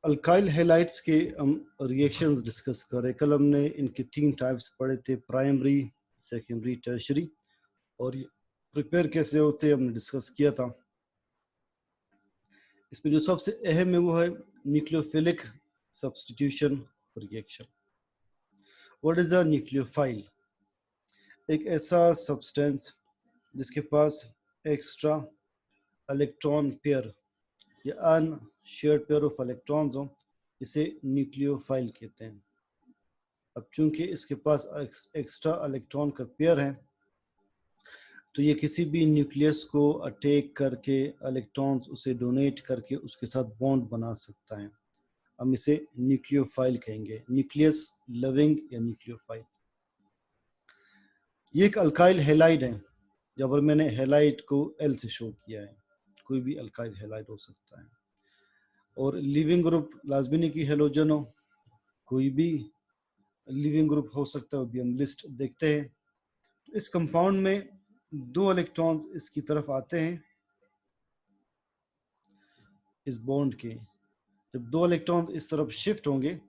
Alkyl halides के हम reactions discuss कर रहे। कल हमने इनके 3 टाइप्स पढ़े थे, प्राइमरी, सेकेंडरी, टर्शरी, और ये प्रिपेयर कैसे होते हैं हमने डिस्कस किया था। इसमें जो सबसे अहम है वो है nucleophilic substitution reaction. What is a nucleophile? एक ऐसा सब्सटेंस जिसके पास एक्स्ट्रा इलेक्ट्रॉन पेयर या अनशेयर्ड पेयर ऑफ इलेक्ट्रॉन्स हो, इसे न्यूक्लियोफाइल कहते हैं। अब चूंकि इसके पास एक्स्ट्रा इलेक्ट्रॉन का पेयर है, तो ये किसी भी न्यूक्लियस को अटैक करके इलेक्ट्रॉन्स उसे डोनेट करके उसके साथ बॉन्ड बना सकता है। हम इसे न्यूक्लियोफाइल कहेंगे, न्यूक्लियस लविंग या न्यूक्लियोफाइल। ये एक अल्काइल हैलाइड है। जब मैंने हैलाइड को एल से शो किया है, कोई भी अल्काइल हैलाइड हो सकता है। और लिविंग ग्रुप लाजमी नहीं कि हेलोजन हो, कोई भी लिविंग ग्रुप हो सकता है, वो भी हम लिस्ट देखते हैं। तो इस कंपाउंड में 2 इलेक्ट्रॉन्स इसकी तरफ आते हैं इस बॉन्ड के। जब 2 इलेक्ट्रॉन इस तरफ शिफ्ट होंगे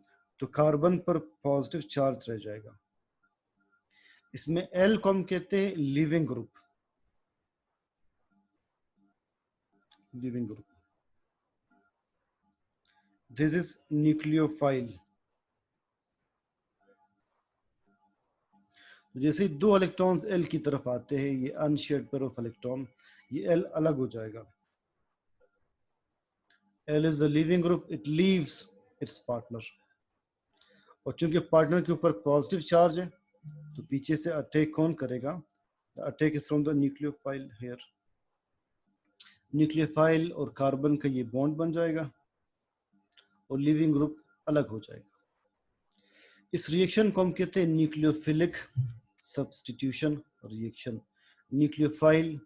तो कार्बन पर पॉजिटिव चार्ज रह जाएगा। इसमें एल को हम कहते हैं leaving group, leaving group. This is nucleophile. जैसे ही 2 इलेक्ट्रॉन्स एल की तरफ आते हैं, ये अनशेयर्ड पेयर ऑफ इलेक्ट्रॉन, ये एल अलग हो जाएगा। L is the leaving group, it leaves it's partner. और चूंकि पार्टनर के ऊपर पॉजिटिव चार्ज है, तो पीछे से अटैक कौन करेगा? The attack is from the nucleophile here. Nucleophile और कार्बन का ये बॉन्ड बन जाएगा और लिविंग ग्रुप अलग हो जाएगा। इस रिएक्शन को हम कहते हैं न्यूक्लियोफिलिक सब्स्टिट्यूशन रिएक्शन। न्यूक्लियोफाइल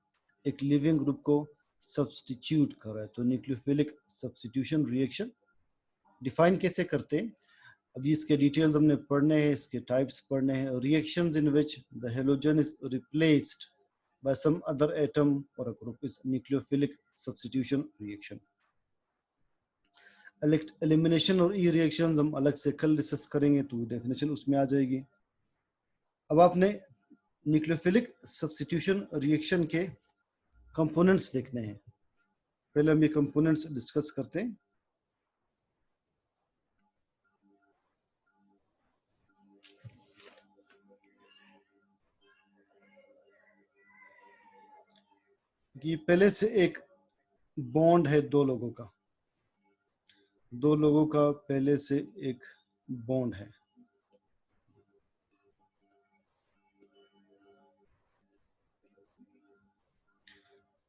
एक लिविंग ग्रुप को सब्स्टिट्यूट कर रहा है, तो न्यूक्लियोफिलिक सब्स्टिट्यूशन रिएक्शन डिफाइन कैसे करते हैं, अभी इसके डिटेल्स हमने पढ़ने हैं, इसके टाइप्स पढ़ने हैं। Reactions in which the halogen is replaced by some other atom or a group is nucleophilic substitution reaction. Elimination और ई रिएक्शंस हम अलग से कल डिस्कस करेंगे, तो डेफिनेशन उसमें आ जाएगी। अब आपने न्यूक्लियोफिलिक सब्स्टिट्यूशन रिएक्शन के कंपोनेंट्स देखने हैं। पहले हम ये कंपोनेंट्स डिस्कस करते हैं। ये पहले से एक बॉन्ड है 2 लोगों का, 2 लोगों का पहले से एक बॉन्ड है।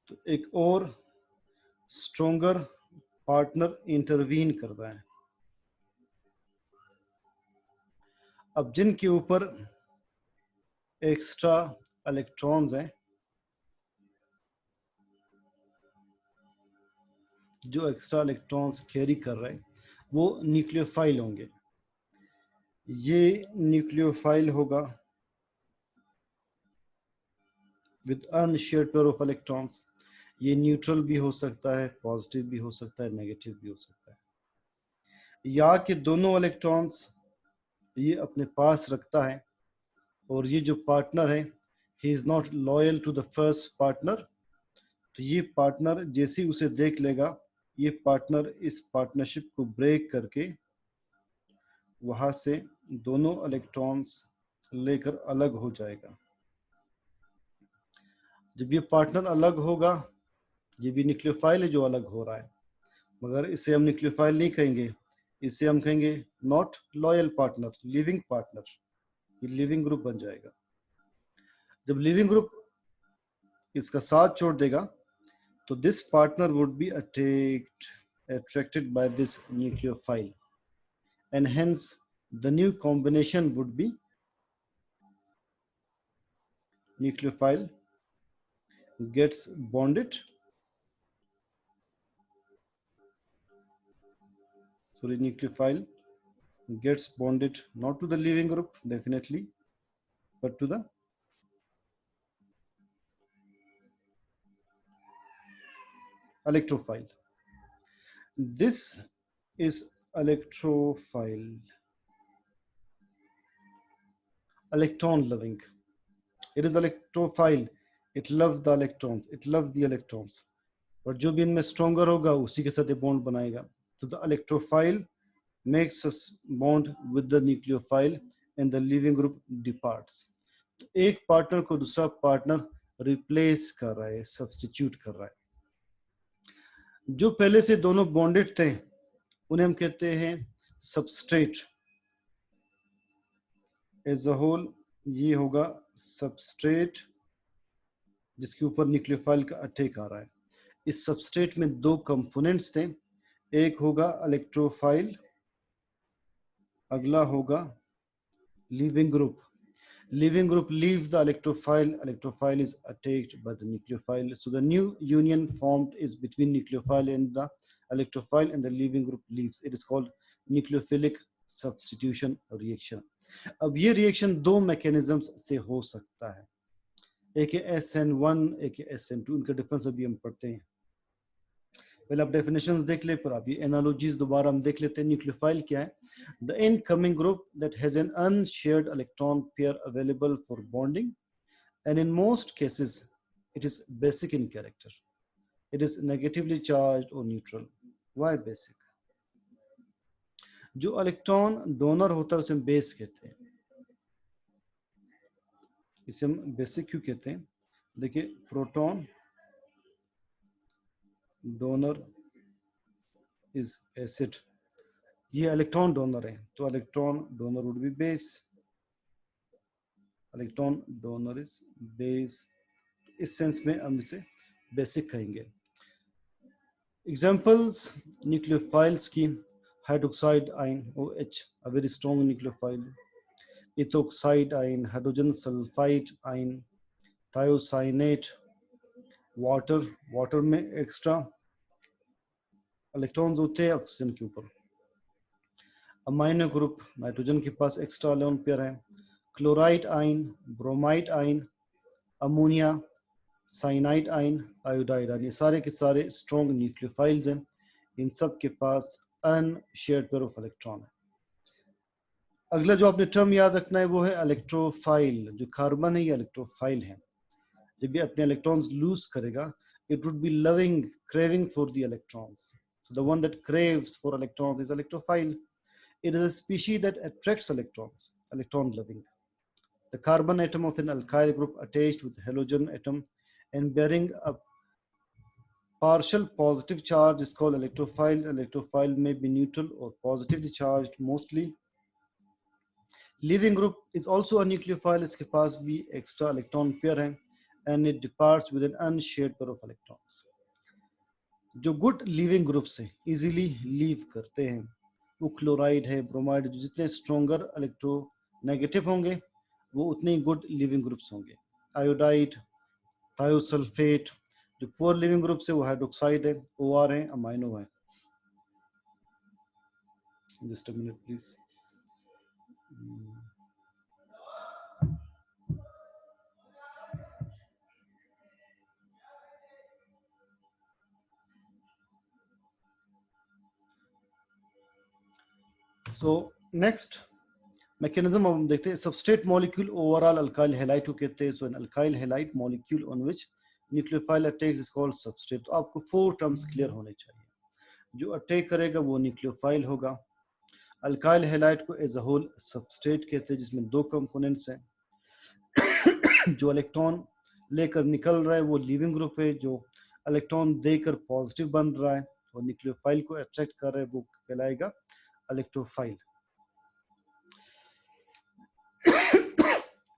तो एक और स्ट्रोंगर पार्टनर इंटरवीन कर रहा है। अब जिनके ऊपर एक्स्ट्रा इलेक्ट्रॉन्स हैं, जो एक्स्ट्रा इलेक्ट्रॉन्स कैरी कर रहे हैं, वो न्यूक्लियोफाइल होंगे। ये न्यूक्लियोफाइल होगा with unshared pair of electrons. ये न्यूट्रल भी हो सकता है, पॉजिटिव भी हो सकता है, नेगेटिव भी हो सकता है। या कि दोनों इलेक्ट्रॉन्स ये अपने पास रखता है, और ये जो पार्टनर है, he is not loyal to the first partner. तो ये पार्टनर जैसे ही उसे देख लेगा, ये पार्टनर इस पार्टनरशिप को ब्रेक करके वहां से दोनों इलेक्ट्रॉन्स लेकर अलग हो जाएगा। जब ये पार्टनर अलग होगा, ये भी न्यूक्लियोफाइल है जो अलग हो रहा है, मगर इसे हम न्यूक्लियोफाइल नहीं कहेंगे, इसे हम कहेंगे not loyal partner, living partner. ये लिविंग ग्रुप बन जाएगा। जब लिविंग ग्रुप इसका साथ छोड़ देगा, तो this partner would be attracted by this nucleophile, and hence the new combination would be nucleophile gets bonded, sorry, nucleophile gets bonded not to the leaving group definitely, but to the electrophile. This is electrophile, electron loving. It is electrophile. It loves the electrons. It loves the electrons. और जो भी इनमें stronger होगा उसी के साथ ये bond बनाएगा. तो the electrophile makes us bond with the nucleophile and the leaving group departs. तो एक पार्टनर को दूसरा पार्टनर रिप्लेस कर रहा है, सब्स्टिट्यूट कर रहा है. जो पहले से दोनों बॉन्डेड थे उन्हें हम कहते हैं सबस्ट्रेट. एज अ होल ये होगा सबस्ट्रेट जिसके ऊपर न्यूक्लियोफाइल का अटैक आ रहा है. इस सबस्ट्रेट में दो कंपोनेंट्स थे. एक होगा इलेक्ट्रोफाइल, अगला होगा leaving group. Leaving group leaves the electrophile. Electrophile is attacked by the nucleophile. So the new union formed is between nucleophile and the electrophile, and the leaving group leaves. It is called nucleophilic substitution reaction. अब ये reaction दो mechanisms से हो सकता है. एक है SN1, एक है SN2. इनका डिफरेंस अभी हम पढ़ते हैं. पहले आप डेफिनेशंस देख ले, पर आप ये एनालॉजीज दोबारा हम देख लेते हैं. न्यूक्लियोफाइल क्या है? The incoming group that has an unshared electron pair available for bonding, and in most cases it is basic in character. It is negatively charged और न्यूट्रल. Why basic? जो इलेक्ट्रॉन डोनर होता है उसे हम base कहते हैं. इसे हम बेसिक क्यों कहते हैं? देखिए, प्रोटॉन डोनर इज एसिड. ये इलेक्ट्रॉन डोनर है, तो electron donor would be base. Electron donor is base. इस सेंस में हम इसे बेसिक कहेंगे. एग्जांपल्स न्यूक्लियोफाइल्स की: hydroxide ion OH, a very strong nucleophile. Ethoxide ion, hydrogen sulphide ion, thiocyanate. Water में एक्स्ट्रा इलेक्ट्रॉन्स होते हैं ऑक्सीजन के ऊपर. अमाइनो ग्रुप, नाइट्रोजन के पास एक्स्ट्रा लोन पेयर है. Chloride ion, bromide ion, ammonia, cyanide ion, iodide ion. ये सारे के सारे स्ट्रॉन्ग न्यूक्लियोफाइल्स हैं. इन सब के पास अनशेयर्ड पेयर ऑफ इलेक्ट्रॉन है. अगला जो आपने टर्म याद रखना है वो है इलेक्ट्रोफाइल. जो कार्बन है ये इलेक्ट्रोफाइल है. जब भी अपने इलेक्ट्रॉन्स लूज करेगा, it would be loving, craving for the electrons. So the one that craves for electrons is electrophile. It is a species that attracts electrons, electron loving. The carbon atom of an alkyl group attached with halogen atom and bearing a partial positive charge is called electrophile. Electrophile may be neutral or positively charged mostly. Leaving group is also a nucleophile. इसके पास भी extra electron pair है, and it departs with an unshared pair of electrons. जो good living group से easily leave करते हैं वो chloride है, bromide. जितने स्ट्रॉन्गर इलेक्ट्रोनेगेटिव होंगे वो उतने ही गुड लिविंग ग्रुप्स होंगे. Iodide, thiosulphate. जो पुअर लिविंग ग्रुप से वो हाइड्रोक्साइड है, OR है, अमाइनो है. Just a minute please. So next mechanism हम देखते हैं. Substrate molecule overall alkyl halide को कहते हैं. So an alkyl halide molecule on which nucleophile attacks is called substrate. तो आपको 4 टर्म्स क्लियर होने चाहिए. जो अटैक करेगा वो न्यूक्लियोफाइल होगा. अल्काइल हैलाइड को एज अ होल सबस्ट्रेट कहते हैं जिसमें दो कंपोनेंट्स हैं. जो इलेक्ट्रॉन लेकर निकल रहा है वो लिविंग ग्रुप है. जो इलेक्ट्रॉन देकर पॉजिटिव बन रहा है और न्यूक्लियोफाइल को अट्रैक्ट कर रहा है वो कहलाएगा इलेक्ट्रोफाइल.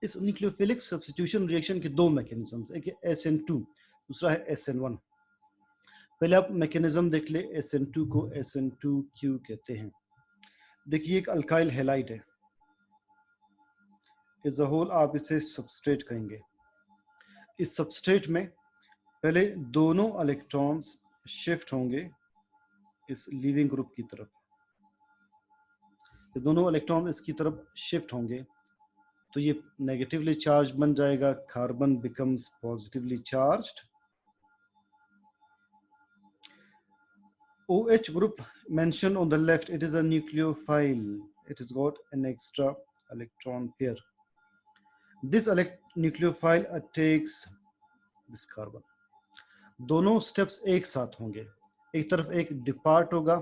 इस न्यूक्लियोफिलिक सब्स्टिट्यूशन रिएक्शन के दो मैकेनिज्म्स, एक है SN2, दूसरा है SN1. पहले आप मैकेनिज्म देख ले. SN2 को SN2 क्यों कहते हैं? देखिए, एक अल्काइल हैलाइड है. एज अ होल आप इसे सबस्ट्रेट कहेंगे. इस सबस्ट्रेट में पहले दोनों इलेक्ट्रॉन्स शिफ्ट होंगे इस लिविंग ग्रुप की तरफ. दोनों इलेक्ट्रॉन इसकी तरफ शिफ्ट होंगे तो ये नेगेटिवली चार्ज बन जाएगा. Carbon becomes positively charged. OH group mentioned on the left, it is a nucleophile. It has got an extra electron pair. This nucleophile takes this carbon. दोनों स्टेप्स एक साथ होंगे, एक तरफ एक डिपार्ट होगा,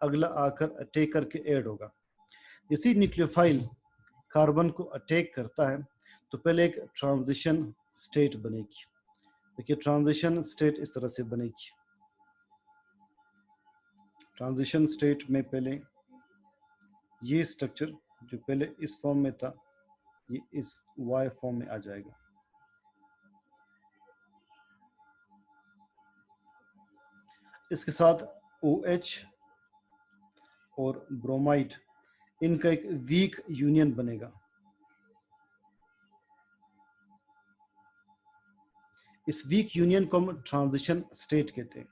अगला आकर अटैक करके ऐड होगा। इसी न्यूक्लियोफाइल कार्बन को अटैक करता है तो पहले एक ट्रांजिशन स्टेट बनेगी। देखिए ट्रांजिशन स्टेट इस तरह से बनेगी। ट्रांजिशन स्टेट में पहले ये स्ट्रक्चर जो पहले इस फॉर्म में था ये इस Y फॉर्म में आ जाएगा। इसके साथ OH और ब्रोमाइड इनका एक वीक यूनियन बनेगा। इस वीक यूनियन को हम ट्रांजिशन स्टेट कहते हैं।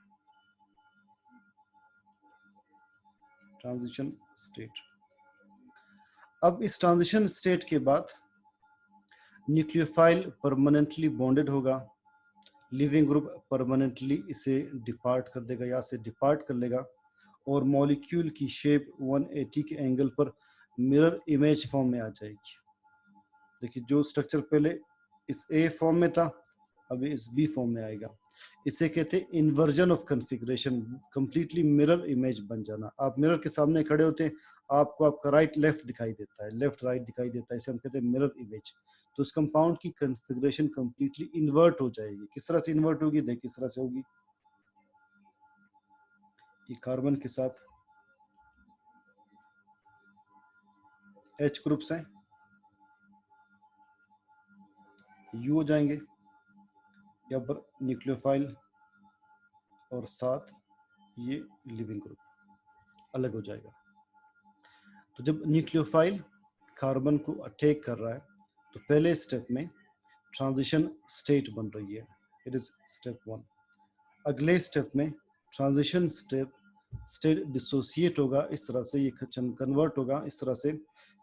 Transition state. अब इस ट्रांजिशन स्टेट के बाद न्यूक्लियोफाइल परमानेंटली बॉन्डेड होगा, लिविंग ग्रुप परमानेंटली इसे डिपार्ट कर देगा, या से डिपार्ट कर लेगा और मॉलिक्यूल की शेप 180 के एंगल पर मिरर इमेज फॉर्म में आ जाएगी। देखिए जो स्ट्रक्चर पहले इस A फॉर्म में था अभी इस B फॉर्म में आएगा। इसे कहते हैं inversion of configuration, completely mirror image बन जाना। आप मिरर के सामने खड़े होते हैं, आपको आपका राइट लेफ्ट दिखाई देता है, लेफ्ट राइट दिखाई देता है, इसे हम कहते हैं मिरर इमेज। तो उस कंपाउंड की कॉन्फ़िगरेशन कंप्लीटली इन्वर्ट हो जाएगी। किस तरह से इन्वर्ट होगी, देखिए किस तरह से होगी। ये कार्बन के साथ H ग्रुप्स हैं, U हो जाएंगे, यहाँ पर न्यूक्लियोफाइल और साथ ये लिविंग ग्रुप अलग हो जाएगा। तो जब न्यूक्लियोफाइल कार्बन को अटैक कर रहा है तो पहले स्टेप में ट्रांजिशन स्टेट बन रही है, इट इज स्टेप 1। अगले स्टेप में ट्रांजिशन स्टेट डिसोसिएट होगा, इस तरह से ये कन्वर्ट होगा इस तरह से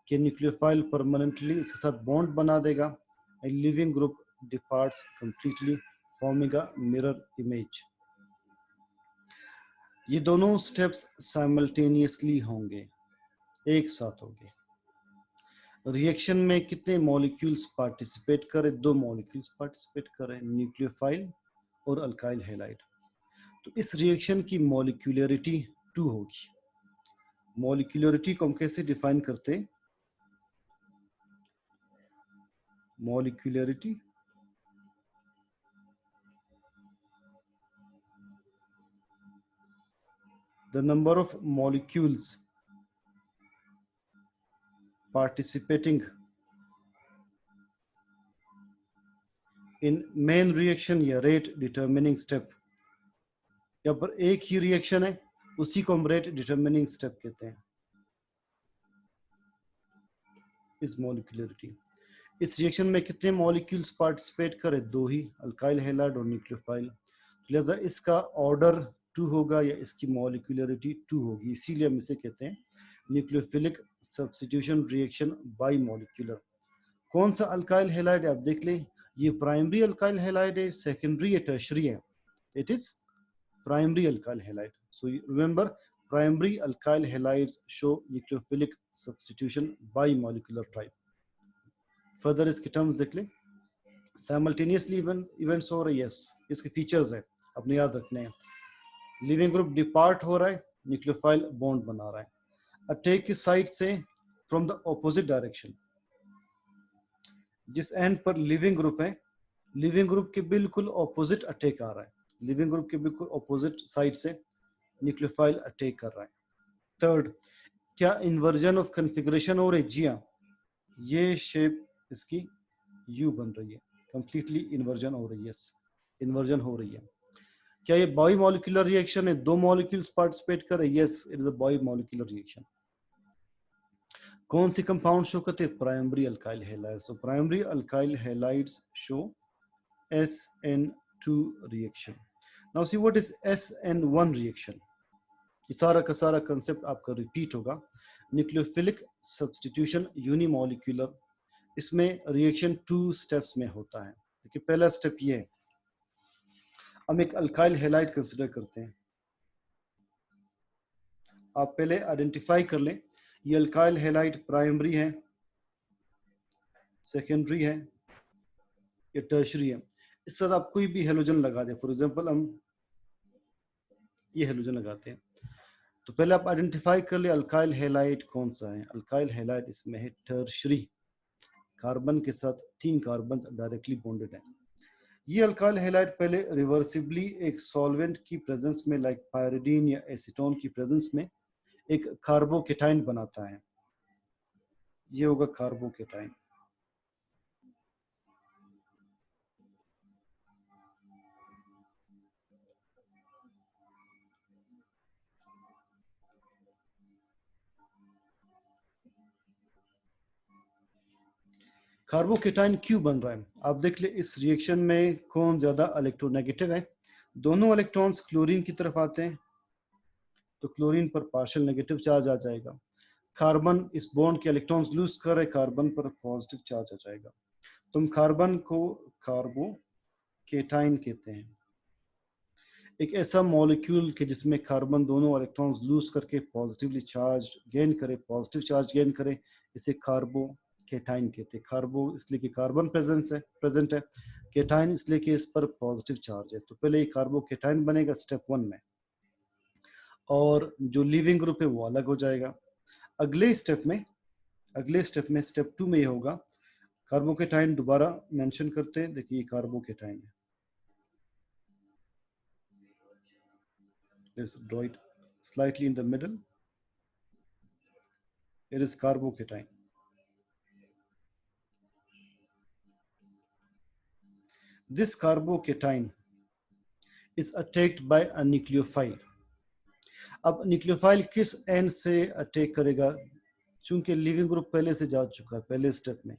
कि न्यूक्लियोफाइल परमानेंटली इसके साथ बॉन्ड बना देगा, leaving group departs completely forming a mirror image. ये दोनों स्टेप्स साइमल्टेनियसली होंगे, एक साथ होंगे। रिएक्शन में कितने मॉलिक्यूल्स पार्टिसिपेट करें, 2 मॉलिक्यूल्स पार्टिसिपेट करें, न्यूक्लियोफाइल और अल्काइल हैलाइड। तो इस रिएक्शन की मॉलिक्यूलरिटी 2 होगी। मॉलिक्यूलरिटी को हम कैसे डिफाइन करते हैं, molecularity the number of molecules participating in main reaction या rate determining step। यहाँ पर एक ही रिएक्शन है, उसी को हम rate determining step कहते हैं। इस मॉलिक्यूलरिटी, इस रिएक्शन में कितने मॉलिक्यूल्स पार्टिसिपेट करें, 2 ही, अल्काइल हैलाइड और न्यूक्लियोफाइल। लिहाजा इसका ऑर्डर 2 होगा या इसकी मॉलिक्यूलरिटी 2 होगी, इसीलिए हम इसे कहते हैं nucleophilic substitution reaction by molecular. कौन सा अल्काइल हैलाइड आप देख लें, ये प्राइमरी अल्काइल हैलाइड है, सेकेंडरी या टर्शरी है, it is primary alkyl halide. So remember primary alkyl halides show nucleophilic substitution by molecular type. Further इसके टर्म्स देख लें, साइमल्टेनियसली इवेंट्स हो रही है, इसके फीचर्स है अपने याद रखने हैं। लिविंग ग्रुप डिपार्ट हो रहा है, न्यूक्लियोफाइल बॉन्ड बना रहा है, अटैक की साइड से फ्रॉम द ऑपोजिट डायरेक्शन। जिस एंड पर लिविंग ग्रुप है, लिविंग ग्रुप के बिल्कुल ऑपोजिट अटैक आ रहा है, लिविंग ग्रुप के बिल्कुल ऑपोजिट साइड से न्यूक्लियोफाइल अटैक कर रहा है। थर्ड, क्या इन्वर्जन ऑफ कॉन्फ़िगरेशन हो रही है, जी हाँ, ये शेप इसकी यू बन रही है, कंप्लीटली इन्वर्जन हो रही है, इन्वर्जन हो रही है। क्या ये बाई मॉलिक्यूलर रिएक्शन है, 2 मॉलिक्यूल्स पार्टिसिपेट कर रहे हैं, yes it is a by molecular reaction. कौन सी कंपाउंड शो करते हैं, primary alkyl halide. So primary alkyl halides show SN2 reaction. Now see what is SN1 reaction. ये सारा का सारा कंसेप्ट आपका रिपीट होगा, न्यूक्लियोफिलिक सब्स्टिट्यूशन यूनिमॉलिक्यूलर। इसमें रिएक्शन 2 स्टेप्स में होता है। देखिए पहला स्टेप ये है, हम एक अल्काइल हैलाइड कंसिडर करते हैं, आप पहले आइडेंटिफाई कर लें ये अल्काइल हैलाइड प्राइमरी है, सेकेंडरी है, ये टर्शरी है। इस साथ आप कोई भी हेलोजन लगा दें, फॉर एग्जांपल हम ये हेलोजन लगाते हैं, तो पहले आप आइडेंटिफाई कर ले अल्काइल हैलाइड कौन सा है। अल्काइल हैलाइड इसमें है टर्शरी, कार्बन के साथ 3 कार्बन डायरेक्टली बॉन्डेड है। ये अल्काइल हैलाइड पहले रिवर्सिबली एक सॉल्वेंट की प्रेजेंस में लाइक पायरिडीन या एसीटोन की प्रेजेंस में एक कार्बोकेटाइन बनाता है। ये होगा कार्बोकेटाइन। कार्बोकेटाइन क्यों बन रहा है आप देख ले, इस रिएक्शन में कौन ज्यादा इलेक्ट्रोनेगेटिव है। दोनों इलेक्ट्रॉन्स क्लोरीन की तरफ आते हैं तो क्लोरीन पर पार्शियल नेगेटिव चार्ज आ जाएगा। कार्बन इस बॉन्ड के इलेक्ट्रॉन्स लूज कर रहे, कार्बन पर पॉजिटिव चार्ज आ जाएगा। तुम कार्बन को कार्बोकेटाइन कहते हैं। एक ऐसा मॉलिक्यूल के जिसमें कार्बन दोनों इलेक्ट्रॉन्स लूज करके पॉजिटिवली चार्ज गेन करे, पॉजिटिव चार्ज गेन करे, इसे कार्बोकेटाइन कहते हैं। कार्बो इसलिए कि कार्बन प्रेजेंट है, केटाइन इसलिए कि इस पर पॉजिटिव चार्ज है। तो पहले ये कार्बोकेटाइन बनेगा स्टेप 1 में, और जो लिविंग ग्रुप है वो अलग हो जाएगा। अगले स्टेप में स्टेप 2 में ये होगा, कार्बोकेटाइन दोबारा मेंशन करते हैं। देखिए कार्बोकेटाइन है, let's draw it slightly in the middle. It is carbocation. This carbocation is attacked by a nucleophile. अब न्यूक्लियोफाइल किस एंड से अटैक करेगा, चूंकि लिविंग ग्रुप पहले से जा चुका है पहले स्टेप में,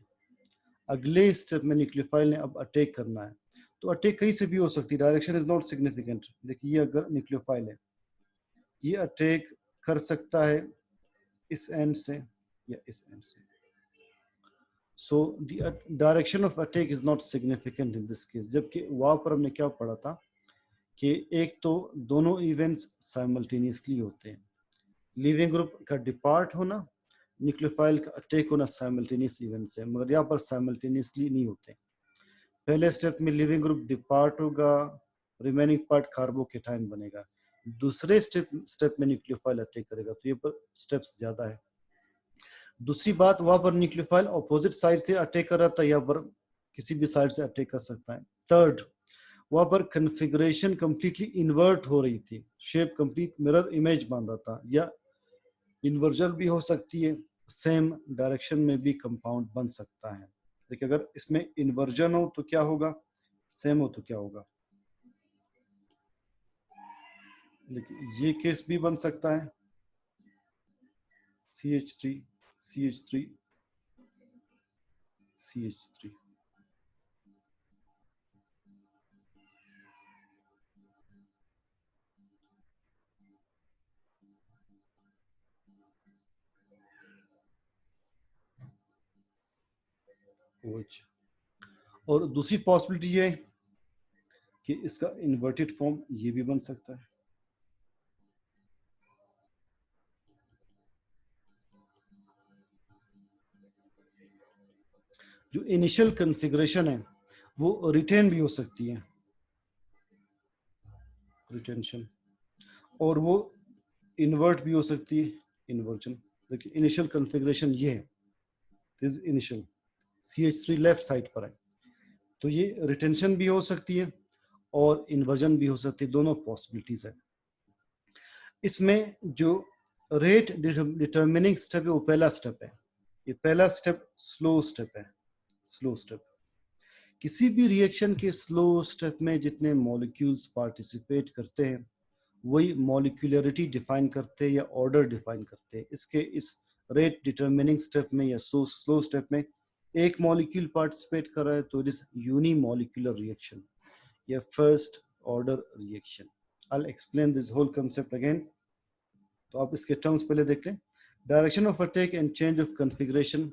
अगले स्टेप में न्यूक्लियोफाइल ने अब अटैक करना है। तो अटैक कहीं से भी हो सकती है, डायरेक्शन इज नॉट सिग्निफिकेंट। देखिए ये अगर न्यूक्लियोफाइल है, ये अटैक कर सकता है इस एंड से या इस एंड से। So the direction of attack is not significant in this case. जबकि वहां पर हमने क्या पढ़ा था कि एक तो दोनों इवेंट्स साइमल्टेनियसली होते हैं, लिविंग ग्रुप का डिपार्ट होना, न्यूक्लियोफाइल का अटैक होना साइमल्टेनियस इवेंट्स है, मगर यहाँ पर साइमल्टेनियसली नहीं होते। पहले स्टेप में लिविंग ग्रुप डिपार्ट होगा, रिमेनिंग पार्ट कार्बोकेटाइन बनेगा। दूसरे स्टेप में न्यूक्लियोफाइल अटैक करेगा, तो ये पर स्टेप्स ज्यादा है। दूसरी बात, वहां पर न्यूक्लियोफाइल ऑपोजिट साइड से अटैक कर रहा था, यहाँ पर किसी भी साइड से अटैक कर सकता है। थर्ड, वहां पर कन्फिग्रेशन कंप्लीटली इन्वर्ट हो रही थी, शेप कंप्लीट मिरर इमेज बन रहा था, या इन्वर्जन भी हो सकती है, सेम डायरेक्शन में भी कंपाउंड बन सकता है। देखिए अगर इसमें इन्वर्जन हो तो क्या होगा, सेम हो तो क्या होगा। देखिए ये केस भी बन सकता है, CH3 CH3 CH3। OH। और दूसरी पॉसिबिलिटी ये कि इसका इन्वर्टेड फॉर्म ये भी बन सकता है। जो इनिशियल कॉन्फ़िगरेशन है वो रिटेन भी हो सकती है, रिटेंशन, और वो इन्वर्ट भी हो सकती है, इन्वर्जन। देखिए इनिशियल कॉन्फ़िगरेशन ये है, this initial CH3 left side पर है, तो ये रिटेंशन भी हो सकती है और इन्वर्जन भी हो सकती है, दोनों पॉसिबिलिटीज है। इसमें जो रेट डिटर्मिनिंग स्टेप है वो पहला स्टेप है। ये पहला स्टेप स्लो स्टेप है, स्लो स्टेप। किसी भी रिएक्शन के स्लो स्टेप में जितने मॉलिक्यूल्स पार्टिसिपेट करते हैं वही मॉलिक्यूलरिटी डिफाइन करते हैं या ऑर्डर डिफाइन करते हैं। इसके इस रेट डिटर्मिनिंग स्टेप में या स्लो स्टेप में एक मॉलिक्यूल पार्टिसिपेट कर रहा है तो इट इज यूनिमॉलिक्यूलर रिएक्शन या first order reaction. I explain this whole concept again. तो आप इसके टर्म्स पहले देख लें। Direction of attack and change of configuration.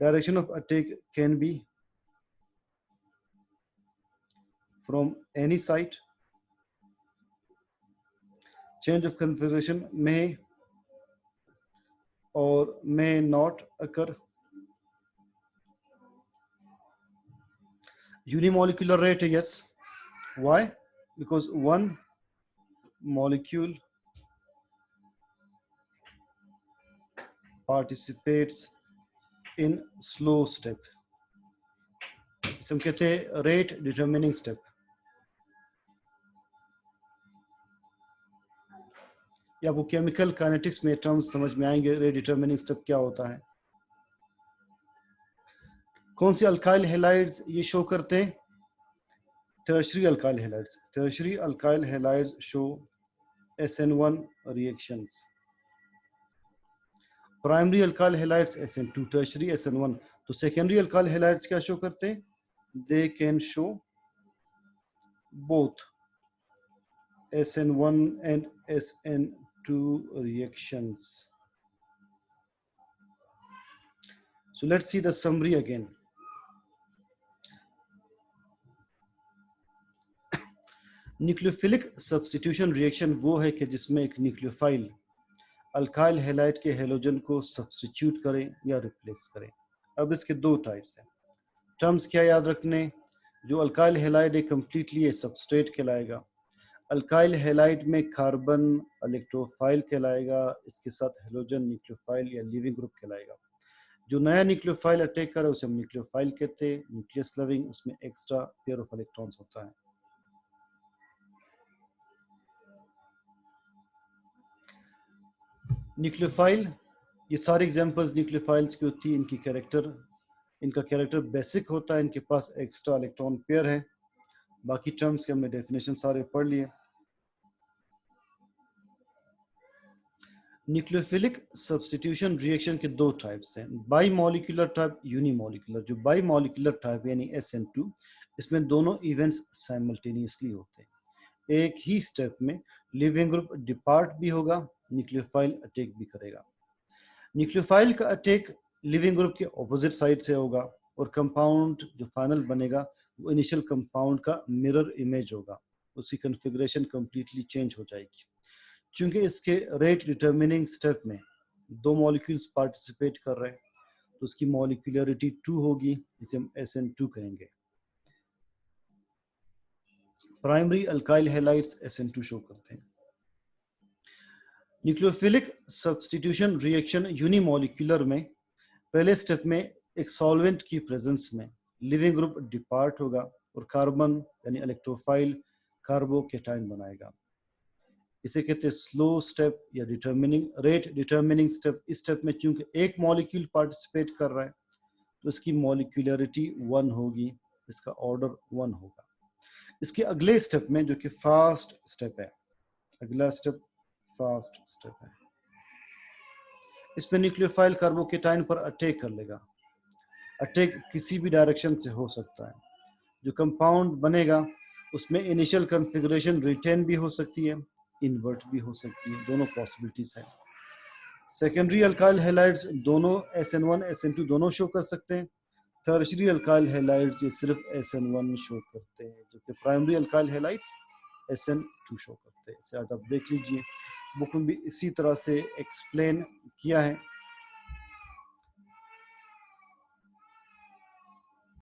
Direction of attack can be from any site. Change of configuration may or may not occur. Unimolecular rate, yes. Why? Because one molecule participates in slow step. इसे हम कहते हैं rate determining step. या आपको chemical kinetics में terms समझ में आएंगे रेट डिटरमिनिंग स्टेप क्या होता है. कौन सी अल्काइल हैलाइड्स ये शो करते हैं? Tertiary alkyl halides. Tertiary alkyl halides show SN1 reactions. Primary alkyl halides SN2, tertiary SN1. तो सेकेंडरी अल्काइल हैलाइड्स क्या शो करते हैं? They can show both SN1 and SN2 reactions. So let's see the summary again. Nucleophilic substitution reaction वो है कि जिसमें एक nucleophile alkyl halide के हेलोजन को सब्स्टिट्यूट करें या रिप्लेस करें. अब इसके दो टाइप्स हैं. टर्म्स क्या याद रखने? जो अल्काइल हैलाइड है कंप्लीटली सबस्ट्रेट कहलाएगा. अल्काइल हैलाइड में कार्बन इलेक्ट्रोफाइल कहलाएगा, इसके साथ हेलोजन न्यूक्लियोफाइल या लिविंग ग्रुप कहलाएगा. जो नया न्यूक्लियोफाइल अटैक करे उसे हम न्यूक्लियोफाइल कहते हैं. न्यूक्लियस लविंग, उसमें एक्स्ट्रा पेयर ऑफ इलेक्ट्रॉन्स होता है. न्यूक्लियोफाइल, ये सारे एग्जांपल्स न्यूक्लियोफाइल्स की होती है. इनका कैरेक्टर बेसिक होता है, इनके पास एक्स्ट्रा इलेक्ट्रॉन पेयर है. बाकी टर्म्स के हमने डेफिनेशन सारे पढ़ लिए. न्यूक्लियोफिलिक सब्स्टिट्यूशन रिएक्शन के दो टाइप्स हैं, बाई मॉलिक्यूलर टाइप, यूनिमॉलिक्यूलर. जो बाई मॉलिक्यूलर टाइप यानी SN2, इसमें दोनों इवेंट्स साइमल्टेनियसली होते हैं. एक ही स्टेप में लिविंग ग्रुप डिपार्ट भी होगा, न्यूक्लियोफाइल अटैक भी करेगा. न्यूक्लियोफाइल का अटैक लिविंग ग्रुप के ऑपोजिट साइड से होगा और कंपाउंड जो फाइनल बनेगा वो इनिशियल कंपाउंड का मिरर इमेज होगा. उसकी कॉन्फ़िगरेशन कंप्लीटली चेंज हो जाएगी. चूंकि इसके रेट डिटरमिनिंग स्टेप में दो मॉलिक्यूल्स पार्टिसिपेट कर रहे हैं तो उसकी मॉलिक्यूलरिटी 2 होगी, इसे हम SN2 कहेंगे. Primary alkyl halides SN2 show करते हैं. न्यूक्लियोफिलिक सब्स्टिट्यूशन रिएक्शन यूनिमॉलिक्यूलर में पहले स्टेप में एक सॉल्वेंट की प्रेजेंस में लिविंग ग्रुप डिपार्ट होगा और कार्बन यानी इलेक्ट्रोफाइल कार्बोकेटाइन बनाएगा. इसे कहते हैं स्लो स्टेप या रेट डिटरमिनिंग स्टेप. इस स्टेप में चूंकि एक मॉलिक्यूल पार्टिसिपेट कर रहा है तो इसकी मॉलिक्यूलरिटी 1 होगी, इसका ऑर्डर 1 होगा. इसके अगले स्टेप में जो कि फास्ट स्टेप है, अगला स्टेप फास्ट स्टेप है, इसमें न्यूक्लियोफाइल कार्बोकेटाइन पर अटैक कर लेगा. अटैक किसी भी डायरेक्शन से हो सकता है. जो कंपाउंड बनेगा उसमें इनिशियल कॉन्फ़िगरेशन रिटेन भी हो सकती है, इन्वर्ट भी हो सकती है, दोनों पॉसिबिलिटीज हैं. सेकेंडरी अल्काइल हैलाइड्स दोनों SN1 SN2 दोनों शो कर सकते हैं. टर्शरी अल्काइल हैलाइड्स ये सिर्फ SN1 शो करते हैं, जबकि primary alkyl halides SN2 show करते हैं. इसे आज आप देख लीजिए, बुक में भी इसी तरह से एक्सप्लेन किया है.